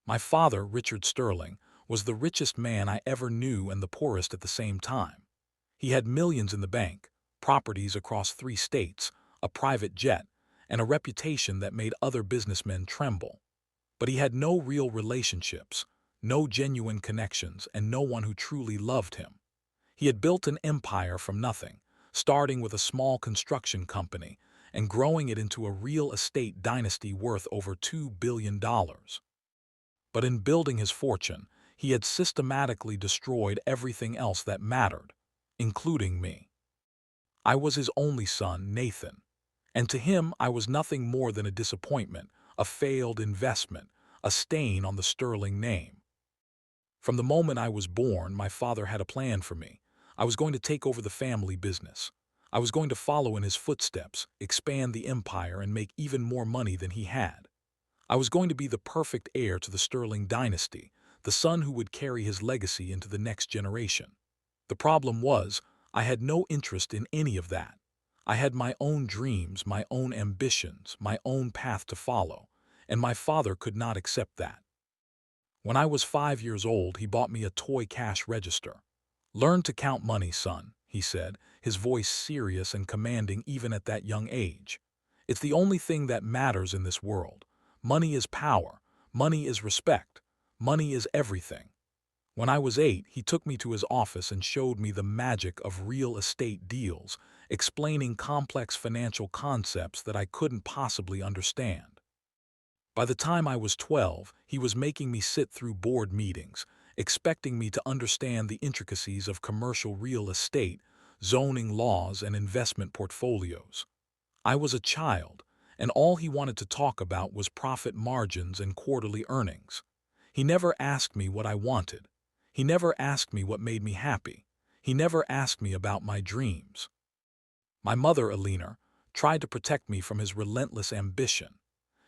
My father, Richard Sterling, was the richest man I ever knew and the poorest at the same time. He had millions in the bank, properties across 3 states, a private jet, and a reputation that made other businessmen tremble. But he had no real relationships, no genuine connections, and no one who truly loved him. He had built an empire from nothing, starting with a small construction company and growing it into a real estate dynasty worth over $2 billion. But in building his fortune, he had systematically destroyed everything else that mattered, including me. I was his only son, Nathan, and to him I was nothing more than a disappointment, a failed investment, a stain on the Sterling name. From the moment I was born, my father had a plan for me. I was going to take over the family business. I was going to follow in his footsteps, expand the empire, and make even more money than he had. I was going to be the perfect heir to the Sterling dynasty, the son who would carry his legacy into the next generation. The problem was, I had no interest in any of that. I had my own dreams, my own ambitions, my own path to follow, and my father could not accept that. When I was 5 years old, he bought me a toy cash register. "Learn to count money, son," he said, his voice serious and commanding even at that young age. "It's the only thing that matters in this world. Money is power. Money is respect. Money is everything." When I was 8, he took me to his office and showed me the magic of real estate deals, explaining complex financial concepts that I couldn't possibly understand. By the time I was 12, he was making me sit through board meetings, expecting me to understand the intricacies of commercial real estate, zoning laws, and investment portfolios. I was a child, and all he wanted to talk about was profit margins and quarterly earnings. He never asked me what I wanted. He never asked me what made me happy. He never asked me about my dreams. My mother, Alina, tried to protect me from his relentless ambition.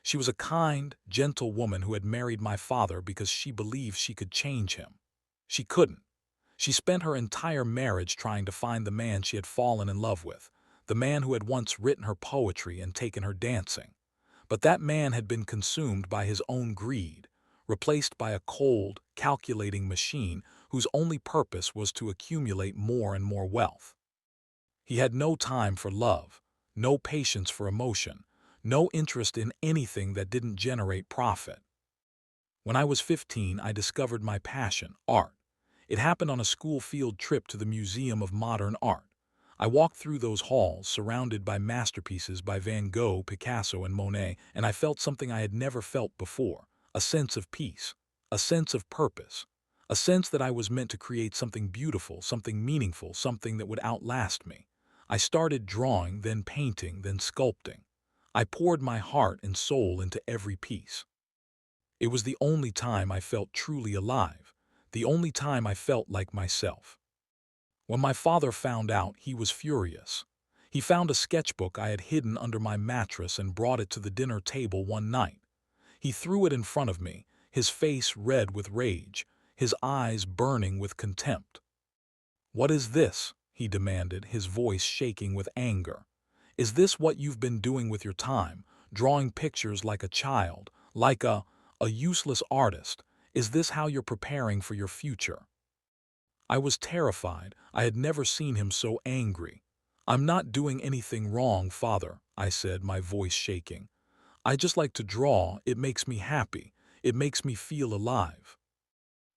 She was a kind, gentle woman who had married my father because she believed she could change him. She couldn't. She spent her entire marriage trying to find the man she had fallen in love with, the man who had once written her poetry and taken her dancing. But that man had been consumed by his own greed, replaced by a cold, calculating machine whose only purpose was to accumulate more and more wealth. He had no time for love, no patience for emotion, no interest in anything that didn't generate profit. When I was 15, I discovered my passion, art. It happened on a school field trip to the Museum of Modern Art. I walked through those halls, surrounded by masterpieces by Van Gogh, Picasso, and Monet, and I felt something I had never felt before, a sense of peace, a sense of purpose, a sense that I was meant to create something beautiful, something meaningful, something that would outlast me. I started drawing, then painting, then sculpting. I poured my heart and soul into every piece. It was the only time I felt truly alive, the only time I felt like myself. When my father found out, he was furious. He found a sketchbook I had hidden under my mattress and brought it to the dinner table one night. He threw it in front of me, his face red with rage, his eyes burning with contempt. "What is this?" he demanded, his voice shaking with anger. "Is this what you've been doing with your time, drawing pictures like a child, like a useless artist? Is this how you're preparing for your future?" I was terrified. I had never seen him so angry. "I'm not doing anything wrong, father," I said, my voice shaking. "I just like to draw. It makes me happy. It makes me feel alive."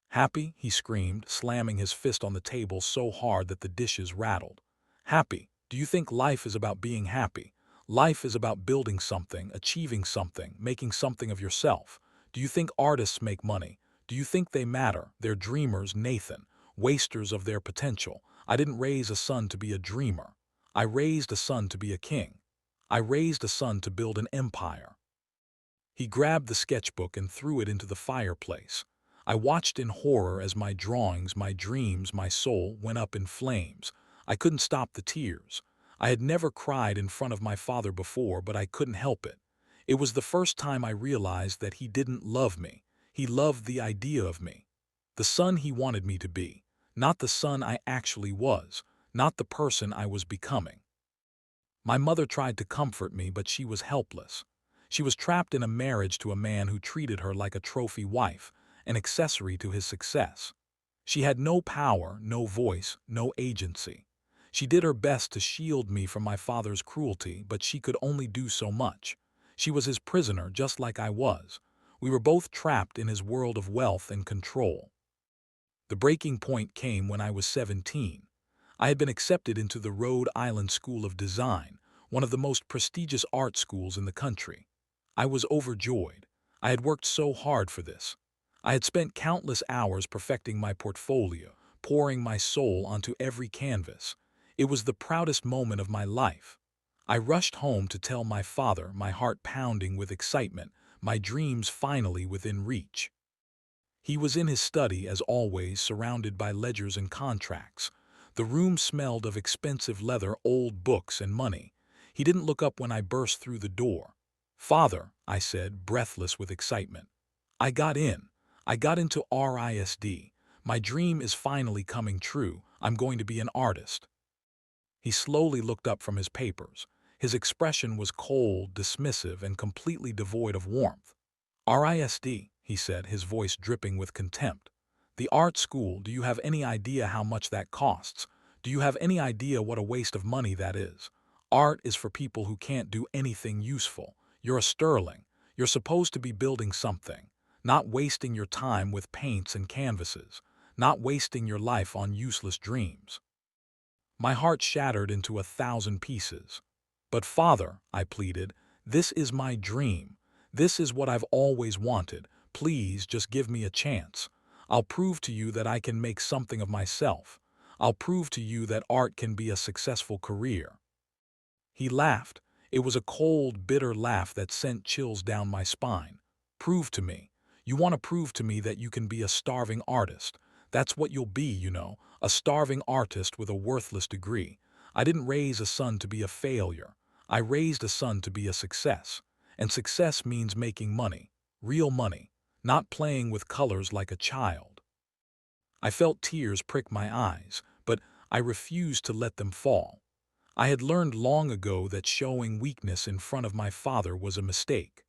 "Happy?" he screamed, slamming his fist on the table so hard that the dishes rattled. "Happy? Do you think life is about being happy? Life is about building something, achieving something, making something of yourself. Do you think artists make money? Do you think they matter? They're dreamers, Nathan, wasters of their potential. I didn't raise a son to be a dreamer. I raised a son to be a king. I raised a son to build an empire." He grabbed the sketchbook and threw it into the fireplace. I watched in horror as my drawings, my dreams, my soul went up in flames. I couldn't stop the tears. I had never cried in front of my father before, but I couldn't help it. It was the first time I realized that he didn't love me. He loved the idea of me. The son he wanted me to be, not the son I actually was, not the person I was becoming. My mother tried to comfort me, but she was helpless. She was trapped in a marriage to a man who treated her like a trophy wife, an accessory to his success. She had no power, no voice, no agency. She did her best to shield me from my father's cruelty, but she could only do so much. She was his prisoner, just like I was. We were both trapped in his world of wealth and control. The breaking point came when I was 17. I had been accepted into the Rhode Island School of Design, one of the most prestigious art schools in the country. I was overjoyed. I had worked so hard for this. I had spent countless hours perfecting my portfolio, pouring my soul onto every canvas. It was the proudest moment of my life. I rushed home to tell my father, my heart pounding with excitement, my dreams finally within reach. He was in his study, as always, surrounded by ledgers and contracts. The room smelled of expensive leather, old books, and money. He didn't look up when I burst through the door. "Father," I said, breathless with excitement. "I got in. I got into RISD. My dream is finally coming true. I'm going to be an artist." He slowly looked up from his papers. His expression was cold, dismissive, and completely devoid of warmth. "RISD," he said, his voice dripping with contempt. "The art school, do you have any idea how much that costs? Do you have any idea what a waste of money that is? Art is for people who can't do anything useful. You're a sterling. You're supposed to be building something, not wasting your time with paints and canvases, not wasting your life on useless dreams." My heart shattered into 1,000 pieces. "But father," I pleaded, "this is my dream. This is what I've always wanted. Please just give me a chance. I'll prove to you that I can make something of myself. I'll prove to you that art can be a successful career." He laughed. It was a cold, bitter laugh that sent chills down my spine. "Prove to me. You want to prove to me that you can be a starving artist. That's what you'll be, you know, a starving artist with a worthless degree. I didn't raise a son to be a failure. I raised a son to be a success. And success means making money, real money, not playing with colors like a child." I felt tears prick my eyes, but I refused to let them fall. I had learned long ago that showing weakness in front of my father was a mistake.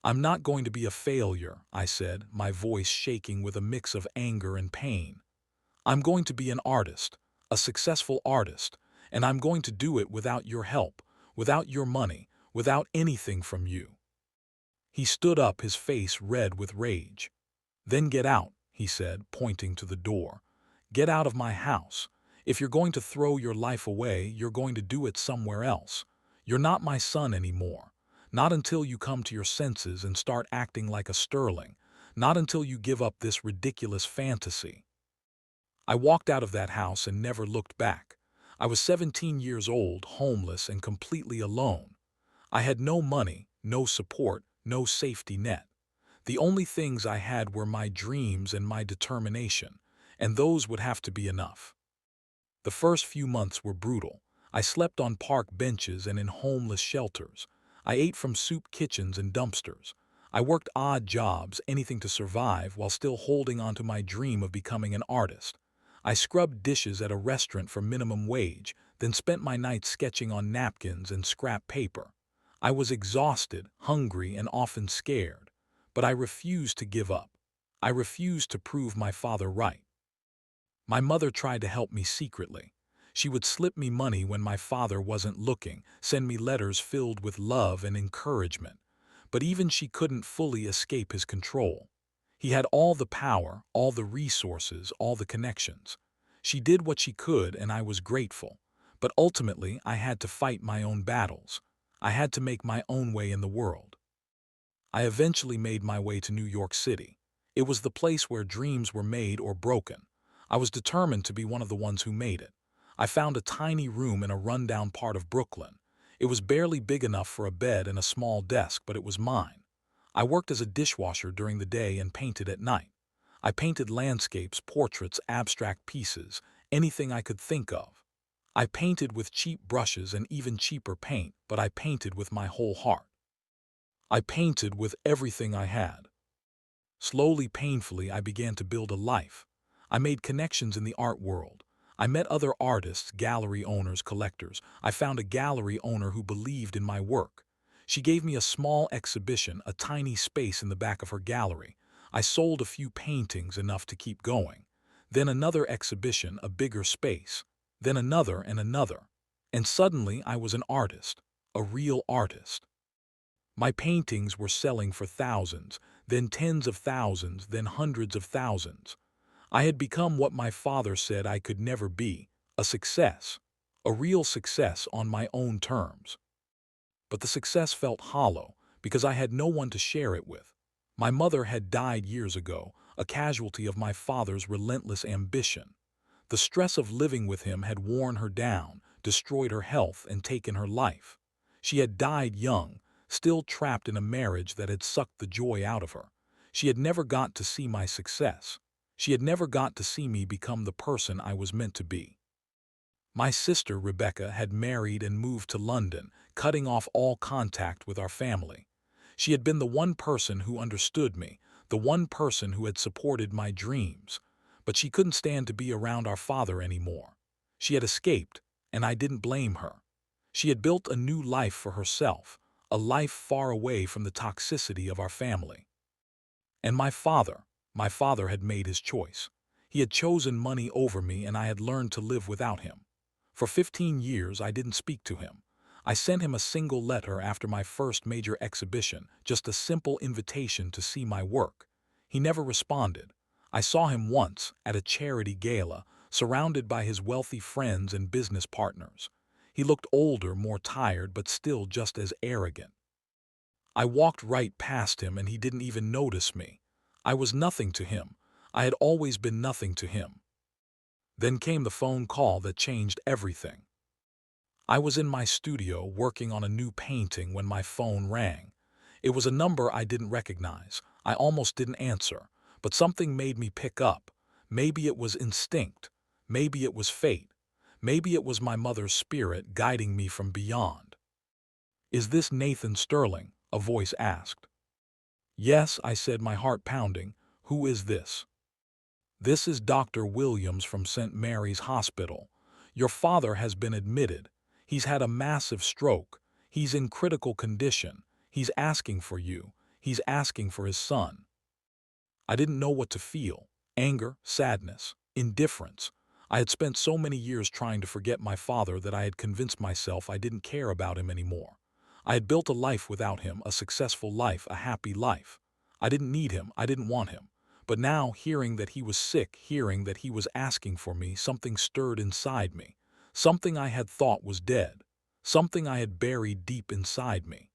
"I'm not going to be a failure," I said, my voice shaking with a mix of anger and pain. "I'm going to be an artist, a successful artist, and I'm going to do it without your help, without your money, without anything from you." He stood up, his face red with rage. "Then get out," he said, pointing to the door. "Get out of my house. If you're going to throw your life away, you're going to do it somewhere else. You're not my son anymore. Not until you come to your senses and start acting like a sterling. Not until you give up this ridiculous fantasy." I walked out of that house and never looked back. I was 17 years old, homeless, and completely alone. I had no money, no support, no safety net. The only things I had were my dreams and my determination, and those would have to be enough. The first few months were brutal. I slept on park benches and in homeless shelters. I ate from soup kitchens and dumpsters. I worked odd jobs, anything to survive, while still holding on to my dream of becoming an artist. I scrubbed dishes at a restaurant for minimum wage, then spent my nights sketching on napkins and scrap paper. I was exhausted, hungry, and often scared. But I refused to give up. I refused to prove my father right. My mother tried to help me secretly. She would slip me money when my father wasn't looking, send me letters filled with love and encouragement. But even she couldn't fully escape his control. He had all the power, all the resources, all the connections. She did what she could, and I was grateful. But ultimately, I had to fight my own battles. I had to make my own way in the world. I eventually made my way to New York City. It was the place where dreams were made or broken. I was determined to be one of the ones who made it. I found a tiny room in a rundown part of Brooklyn. It was barely big enough for a bed and a small desk, but it was mine. I worked as a dishwasher during the day and painted at night. I painted landscapes, portraits, abstract pieces, anything I could think of. I painted with cheap brushes and even cheaper paint, but I painted with my whole heart. I painted with everything I had. Slowly, painfully, I began to build a life. I made connections in the art world. I met other artists, gallery owners, collectors. I found a gallery owner who believed in my work. She gave me a small exhibition, a tiny space in the back of her gallery. I sold a few paintings, enough to keep going. Then another exhibition, a bigger space. Then another and another. And suddenly I was an artist, a real artist. My paintings were selling for thousands, then tens of thousands, then hundreds of thousands. I had become what my father said I could never be, a success, a real success on my own terms. But the success felt hollow because I had no one to share it with. My mother had died years ago, a casualty of my father's relentless ambition. The stress of living with him had worn her down, destroyed her health, and taken her life. She had died young, still trapped in a marriage that had sucked the joy out of her. She had never got to see my success. She had never got to see me become the person I was meant to be. My sister, Rebecca, had married and moved to London, cutting off all contact with our family. She had been the one person who understood me, the one person who had supported my dreams. But she couldn't stand to be around our father anymore. She had escaped, and I didn't blame her. She had built a new life for herself, a life far away from the toxicity of our family. And my father had made his choice. He had chosen money over me, and I had learned to live without him. For 15 years, I didn't speak to him. I sent him a single letter after my first major exhibition, just a simple invitation to see my work. He never responded. I saw him once, at a charity gala, surrounded by his wealthy friends and business partners. He looked older, more tired, but still just as arrogant. I walked right past him, and he didn't even notice me. I was nothing to him. I had always been nothing to him. Then came the phone call that changed everything. I was in my studio working on a new painting when my phone rang. It was a number I didn't recognize. I almost didn't answer, but something made me pick up. Maybe it was instinct. Maybe it was fate. Maybe it was my mother's spirit guiding me from beyond. "Is this Nathan Sterling?" a voice asked. "Yes," I said, my heart pounding. "Who is this?" "This is Dr. Williams from St. Mary's Hospital. Your father has been admitted. He's had a massive stroke. He's in critical condition. He's asking for you. He's asking for his son." I didn't know what to feel. Anger, sadness, indifference. I had spent so many years trying to forget my father that I had convinced myself I didn't care about him anymore. I had built a life without him, a successful life, a happy life. I didn't need him. I didn't want him. But now, hearing that he was sick, hearing that he was asking for me, something stirred inside me. Something I had thought was dead. Something I had buried deep inside me.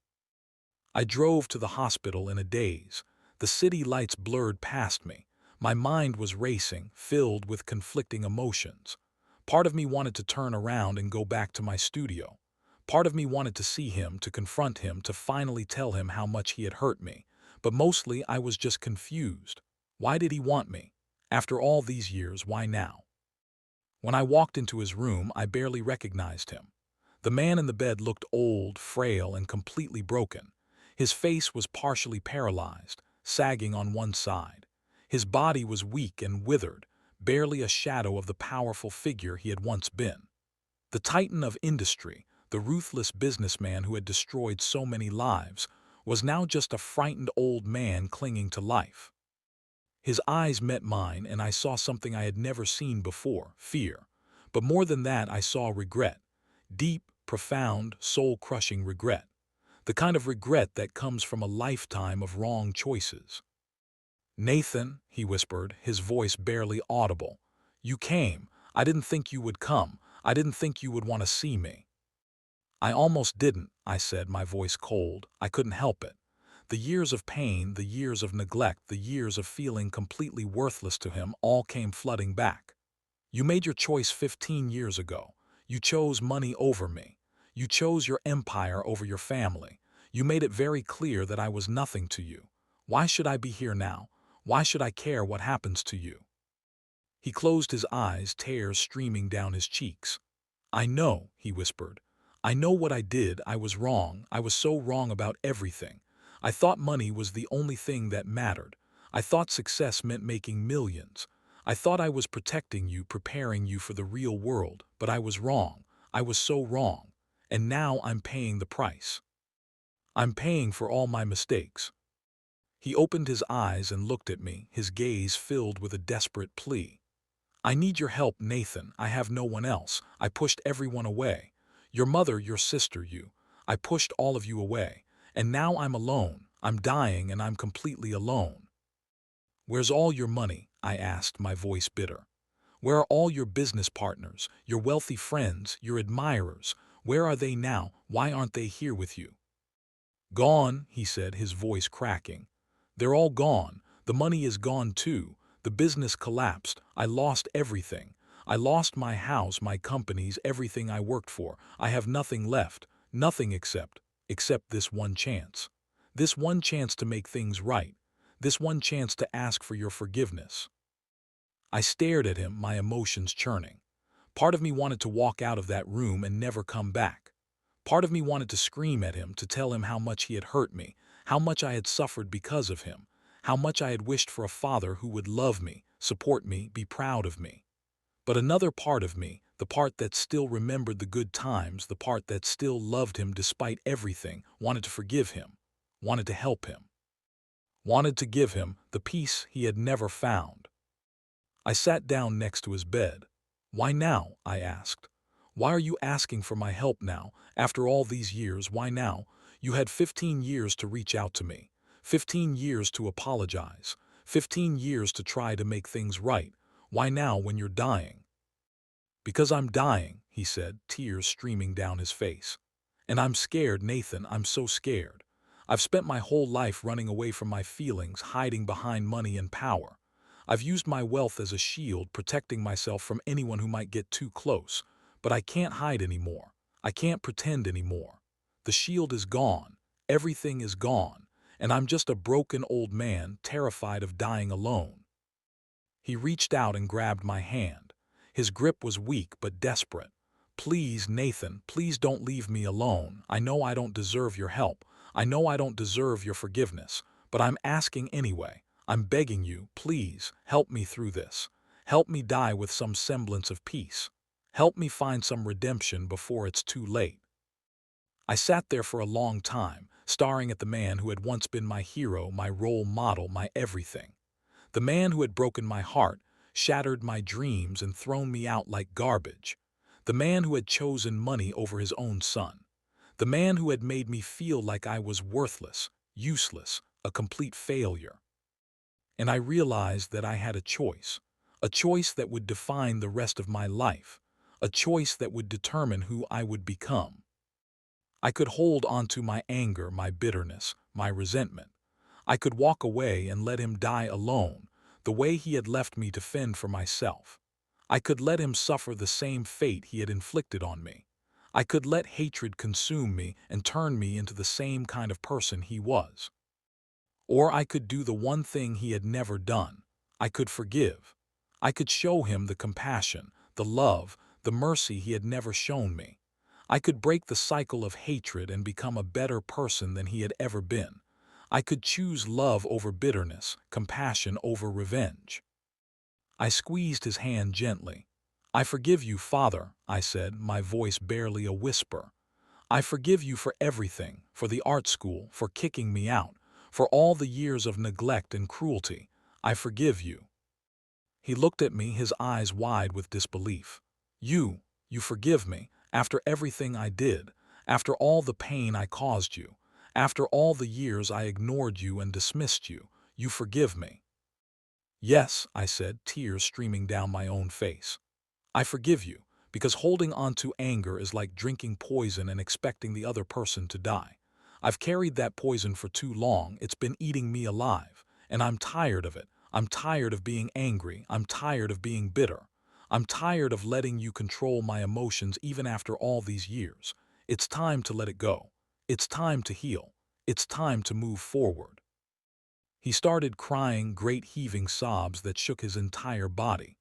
I drove to the hospital in a daze. The city lights blurred past me. My mind was racing, filled with conflicting emotions. Part of me wanted to turn around and go back to my studio. Part of me wanted to see him, to confront him, to finally tell him how much he had hurt me. But mostly I was just confused. Why did he want me? After all these years, why now? When I walked into his room, I barely recognized him. The man in the bed looked old, frail, and completely broken. His face was partially paralyzed, sagging on one side. His body was weak and withered, barely a shadow of the powerful figure he had once been. The titan of industry, the ruthless businessman who had destroyed so many lives, was now just a frightened old man clinging to life. His eyes met mine, and I saw something I had never seen before: fear. But more than that, I saw regret. Deep, profound, soul-crushing regret. The kind of regret that comes from a lifetime of wrong choices. "Nathan," he whispered, his voice barely audible. "You came. I didn't think you would come. I didn't think you would want to see me." "I almost didn't," I said, my voice cold. I couldn't help it. The years of pain, the years of neglect, the years of feeling completely worthless to him all came flooding back. "You made your choice 15 years ago. You chose money over me. You chose your empire over your family. You made it very clear that I was nothing to you. Why should I be here now? Why should I care what happens to you?" He closed his eyes, tears streaming down his cheeks. "I know," he whispered. "I know what I did. I was wrong. I was so wrong about everything. I thought money was the only thing that mattered. I thought success meant making millions. I thought I was protecting you, preparing you for the real world, but I was wrong. I was so wrong. And now I'm paying the price." I'm paying for all my mistakes." He opened his eyes and looked at me, his gaze filled with a desperate plea. "I need your help, Nathan. I have no one else. I pushed everyone away. Your mother, your sister, you. I pushed all of you away. And now I'm alone. I'm dying and I'm completely alone." "Where's all your money?" I asked, my voice bitter. "Where are all your business partners, your wealthy friends, your admirers? Where are they now? Why aren't they here with you?" "Gone," he said, his voice cracking. "They're all gone. The money is gone too. The business collapsed. I lost everything. I lost my house, my companies, everything I worked for. I have nothing left. Nothing except this one chance. This one chance to make things right. This one chance to ask for your forgiveness." I stared at him, my emotions churning. Part of me wanted to walk out of that room and never come back. Part of me wanted to scream at him, to tell him how much he had hurt me, how much I had suffered because of him, how much I had wished for a father who would love me, support me, be proud of me. But another part of me, the part that still remembered the good times, the part that still loved him despite everything, wanted to forgive him, wanted to help him, wanted to give him the peace he had never found. I sat down next to his bed. "Why now?" I asked. "Why are you asking for my help now? After all these years, why now? You had 15 years to reach out to me, 15 years to apologize, 15 years to try to make things right. Why now when you're dying?" "Because I'm dying," he said, tears streaming down his face. "And I'm scared, Nathan, I'm so scared. I've spent my whole life running away from my feelings, hiding behind money and power. I've used my wealth as a shield, protecting myself from anyone who might get too close. But I can't hide anymore. I can't pretend anymore. The shield is gone. Everything is gone. And I'm just a broken old man, terrified of dying alone." He reached out and grabbed my hand. His grip was weak but desperate. "Please, Nathan, please don't leave me alone. I know I don't deserve your help. I know I don't deserve your forgiveness. But I'm asking anyway. I'm begging you, please, help me through this. Help me die with some semblance of peace. Help me find some redemption before it's too late." I sat there for a long time, staring at the man who had once been my hero, my role model, my everything. The man who had broken my heart, shattered my dreams, and thrown me out like garbage. The man who had chosen money over his own son. The man who had made me feel like I was worthless, useless, a complete failure. And I realized that I had a choice that would define the rest of my life, a choice that would determine who I would become. I could hold on to my anger, my bitterness, my resentment. I could walk away and let him die alone, the way he had left me to fend for myself. I could let him suffer the same fate he had inflicted on me. I could let hatred consume me and turn me into the same kind of person he was. Or I could do the one thing he had never done. I could forgive. I could show him the compassion, the love, the mercy he had never shown me. I could break the cycle of hatred and become a better person than he had ever been. I could choose love over bitterness, compassion over revenge. I squeezed his hand gently. "I forgive you, Father," I said, my voice barely a whisper. "I forgive you for everything, for the art school, for kicking me out, for all the years of neglect and cruelty. I forgive you." He looked at me, his eyes wide with disbelief. You forgive me, after everything I did, after all the pain I caused you, after all the years I ignored you and dismissed you, you forgive me?" "Yes," I said, tears streaming down my own face. "I forgive you, because holding on to anger is like drinking poison and expecting the other person to die. I've carried that poison for too long, it's been eating me alive, and I'm tired of it. I'm tired of being angry, I'm tired of being bitter. I'm tired of letting you control my emotions even after all these years. It's time to let it go. It's time to heal. It's time to move forward." He started crying, great heaving sobs that shook his entire body.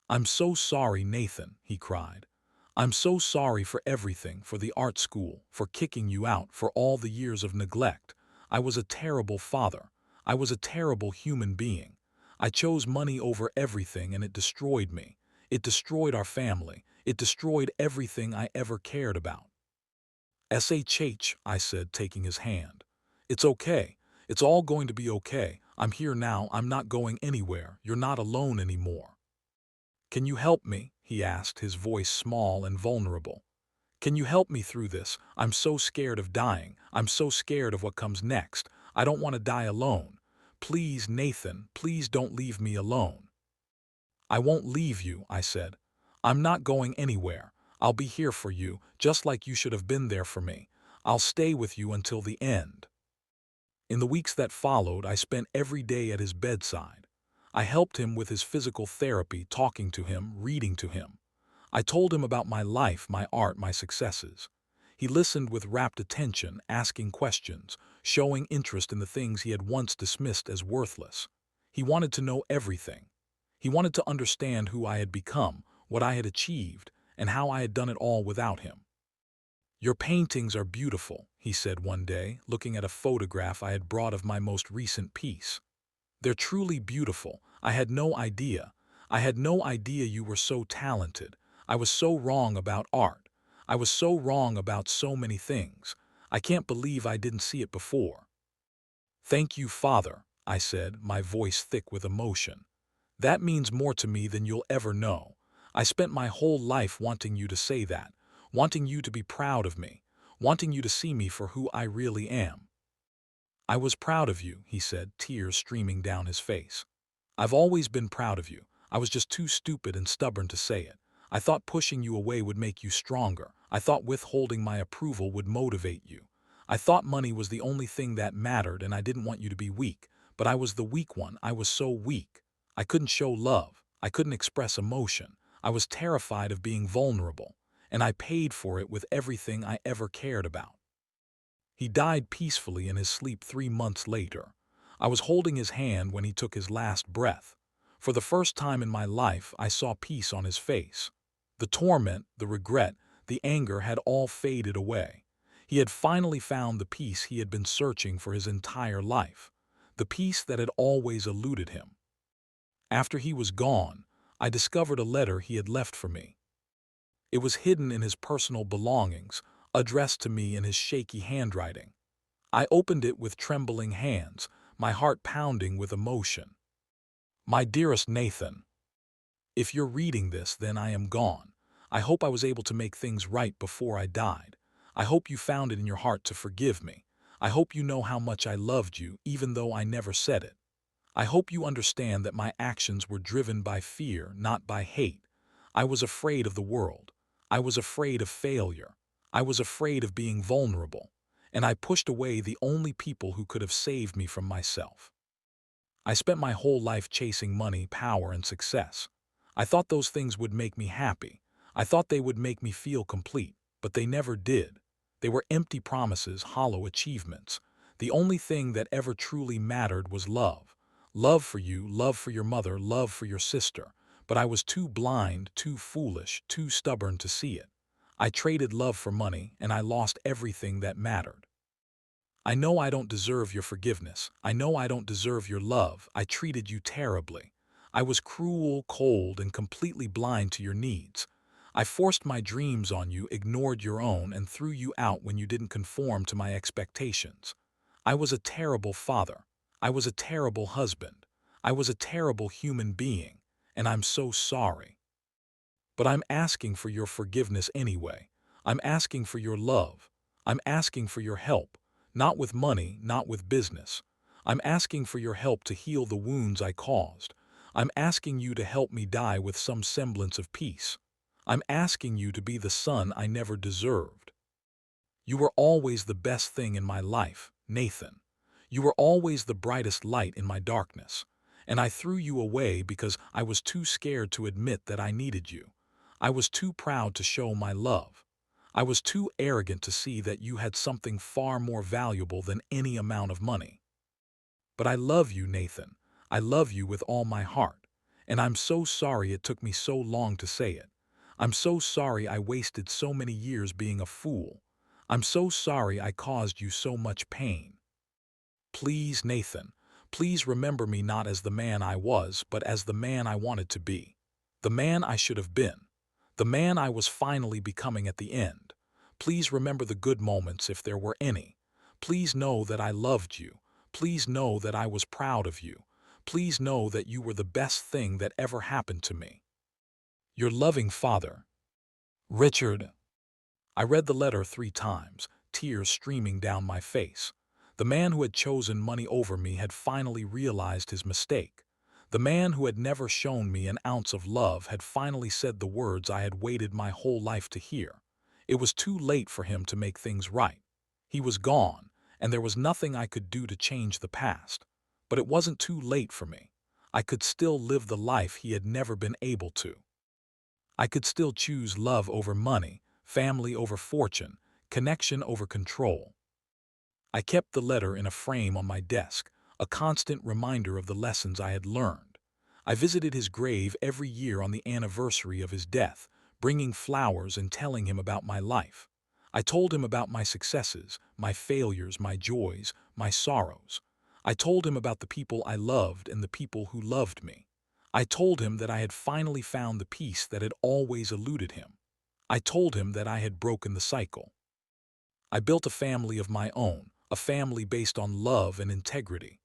"I'm so sorry, Nathan," he cried. "I'm so sorry for everything, for the art school, for kicking you out, for all the years of neglect. I was a terrible father. I was a terrible human being. I chose money over everything and it destroyed me. It destroyed our family. It destroyed everything I ever cared about." "SHH," I said, taking his hand. "It's okay. It's all going to be okay. I'm here now. I'm not going anywhere. You're not alone anymore." "Can you help me?" he asked, his voice small and vulnerable. "Can you help me through this? I'm so scared of dying. I'm so scared of what comes next. I don't want to die alone. Please, Nathan, please don't leave me alone." "I won't leave you," I said. "I'm not going anywhere. I'll be here for you, just like you should have been there for me. I'll stay with you until the end." In the weeks that followed, I spent every day at his bedside. I helped him with his physical therapy, talking to him, reading to him. I told him about my life, my art, my successes. He listened with rapt attention, asking questions, showing interest in the things he had once dismissed as worthless. He wanted to know everything. He wanted to understand who I had become, what I had achieved, and how I had done it all without him. "Your paintings are beautiful," he said one day, looking at a photograph I had brought of my most recent piece. "They're truly beautiful. I had no idea. I had no idea you were so talented. I was so wrong about art. I was so wrong about so many things. I can't believe I didn't see it before." "Thank you, Father," I said, my voice thick with emotion. "That means more to me than you'll ever know. I spent my whole life wanting you to say that, wanting you to be proud of me, wanting you to see me for who I really am." "I was proud of you," he said, tears streaming down his face. "I've always been proud of you. I was just too stupid and stubborn to say it. I thought pushing you away would make you stronger. I thought withholding my approval would motivate you. I thought money was the only thing that mattered, and I didn't want you to be weak. But I was the weak one. I was so weak. I couldn't show love. I couldn't express emotion. I was terrified of being vulnerable. And I paid for it with everything I ever cared about." He died peacefully in his sleep 3 months later. I was holding his hand when he took his last breath. For the first time in my life, I saw peace on his face. The torment, the regret, the anger had all faded away. He had finally found the peace he had been searching for his entire life, the peace that had always eluded him. After he was gone, I discovered a letter he had left for me. It was hidden in his personal belongings, addressed to me in his shaky handwriting. I opened it with trembling hands, my heart pounding with emotion. "My dearest Nathan, if you're reading this, then I am gone. I hope I was able to make things right before I died. I hope you found it in your heart to forgive me. I hope you know how much I loved you, even though I never said it. I hope you understand that my actions were driven by fear, not by hate. I was afraid of the world. I was afraid of failure. I was afraid of being vulnerable. And I pushed away the only people who could have saved me from myself. I spent my whole life chasing money, power, and success. I thought those things would make me happy. I thought they would make me feel complete, but they never did. They were empty promises, hollow achievements. The only thing that ever truly mattered was love. Love for you, love for your mother, love for your sister. But I was too blind, too foolish, too stubborn to see it. I traded love for money, and I lost everything that mattered. I know I don't deserve your forgiveness. I know I don't deserve your love. I treated you terribly. I was cruel, cold, and completely blind to your needs. I forced my dreams on you, ignored your own, and threw you out when you didn't conform to my expectations. I was a terrible father. I was a terrible husband. I was a terrible human being, and I'm so sorry. But I'm asking for your forgiveness anyway. I'm asking for your love. I'm asking for your help. Not with money, not with business. I'm asking for your help to heal the wounds I caused. I'm asking you to help me die with some semblance of peace. I'm asking you to be the son I never deserved. You were always the best thing in my life, Nathan. You were always the brightest light in my darkness. And I threw you away because I was too scared to admit that I needed you. I was too proud to show my love. I was too arrogant to see that you had something far more valuable than any amount of money. But I love you, Nathan. I love you with all my heart. And I'm so sorry it took me so long to say it. I'm so sorry I wasted so many years being a fool. I'm so sorry I caused you so much pain. Please, Nathan, please remember me not as the man I was, but as the man I wanted to be. The man I should have been. The man I was finally becoming at the end. Please remember the good moments if there were any. Please know that I loved you. Please know that I was proud of you. Please know that you were the best thing that ever happened to me. Your loving father, Richard. I read the letter 3 times, tears streaming down my face. The man who had chosen money over me had finally realized his mistake. The man who had never shown me an ounce of love had finally said the words I had waited my whole life to hear. It was too late for him to make things right. He was gone, and there was nothing I could do to change the past. But it wasn't too late for me. I could still live the life he had never been able to. I could still choose love over money, family over fortune, connection over control. I kept the letter in a frame on my desk, a constant reminder of the lessons I had learned. I visited his grave every year on the anniversary of his death, bringing flowers and telling him about my life. I told him about my successes, my failures, my joys, my sorrows. I told him about the people I loved and the people who loved me. I told him that I had finally found the peace that had always eluded him. I told him that I had broken the cycle. I built a family of my own, a family based on love and integrity.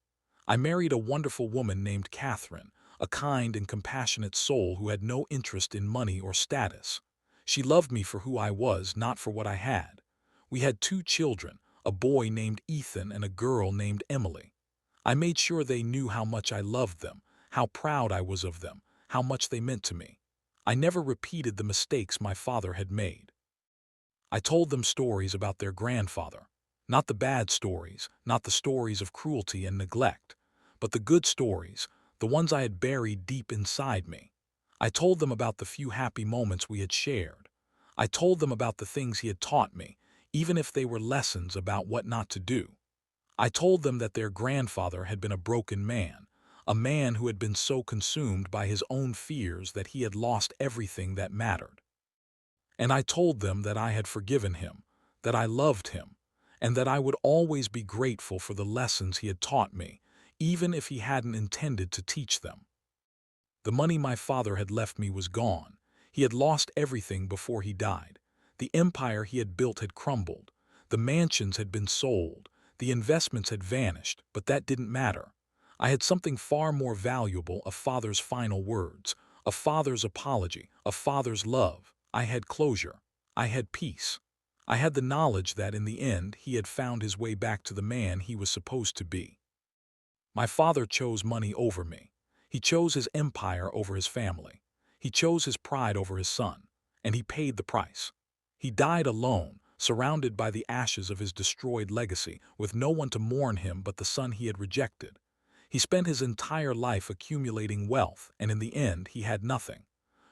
I married a wonderful woman named Catherine, a kind and compassionate soul who had no interest in money or status. She loved me for who I was, not for what I had. We had 2 children, a boy named Ethan and a girl named Emily. I made sure they knew how much I loved them, how proud I was of them, how much they meant to me. I never repeated the mistakes my father had made. I told them stories about their grandfather. Not the bad stories, not the stories of cruelty and neglect, but the good stories, the ones I had buried deep inside me. I told them about the few happy moments we had shared. I told them about the things he had taught me, even if they were lessons about what not to do. I told them that their grandfather had been a broken man, a man who had been so consumed by his own fears that he had lost everything that mattered. And I told them that I had forgiven him, that I loved him, and that I would always be grateful for the lessons he had taught me, even if he hadn't intended to teach them. The money my father had left me was gone. He had lost everything before he died. The empire he had built had crumbled. The mansions had been sold. The investments had vanished, but that didn't matter. I had something far more valuable, a father's final words, a father's apology, a father's love. I had closure. I had peace. I had the knowledge that in the end he had found his way back to the man he was supposed to be. My father chose money over me. He chose his empire over his family. He chose his pride over his son, and he paid the price. He died alone, surrounded by the ashes of his destroyed legacy, with no one to mourn him but the son he had rejected. He spent his entire life accumulating wealth, and in the end he had nothing.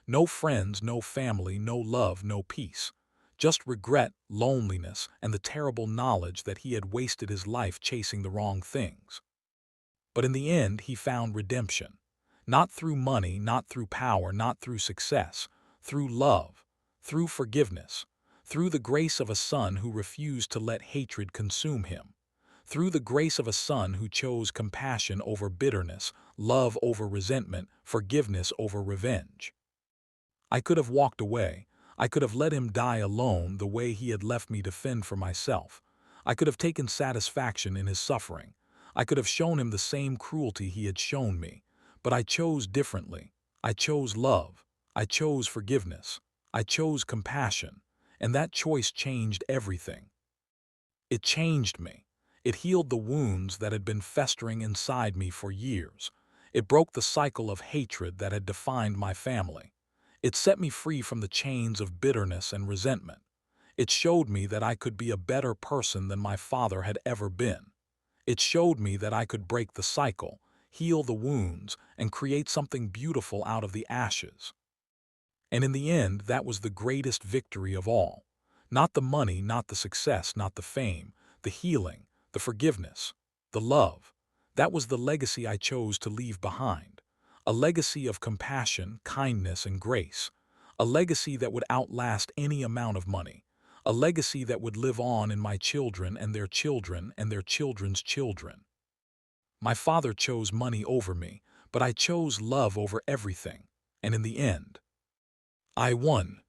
No friends, no family, no love, no peace. Just regret, loneliness, and the terrible knowledge that he had wasted his life chasing the wrong things. But in the end, he found redemption. Not through money, not through power, not through success, through love, through forgiveness, through the grace of a son who refused to let hatred consume him, through the grace of a son who chose compassion over bitterness, love over resentment, forgiveness over revenge. I could have walked away. I could have let him die alone the way he had left me to fend for myself. I could have taken satisfaction in his suffering. I could have shown him the same cruelty he had shown me. But I chose differently. I chose love. I chose forgiveness. I chose compassion. And that choice changed everything. It changed me. It healed the wounds that had been festering inside me for years. It broke the cycle of hatred that had defined my family. It set me free from the chains of bitterness and resentment. It showed me that I could be a better person than my father had ever been. It showed me that I could break the cycle, heal the wounds, and create something beautiful out of the ashes. And in the end, that was the greatest victory of all. Not the money, not the success, not the fame, the healing, the forgiveness, the love. That was the legacy I chose to leave behind. A legacy of compassion, kindness, and grace. A legacy that would outlast any amount of money. A legacy that would live on in my children and their children and their children's children. My father chose money over me, but I chose love over everything. And in the end, I won.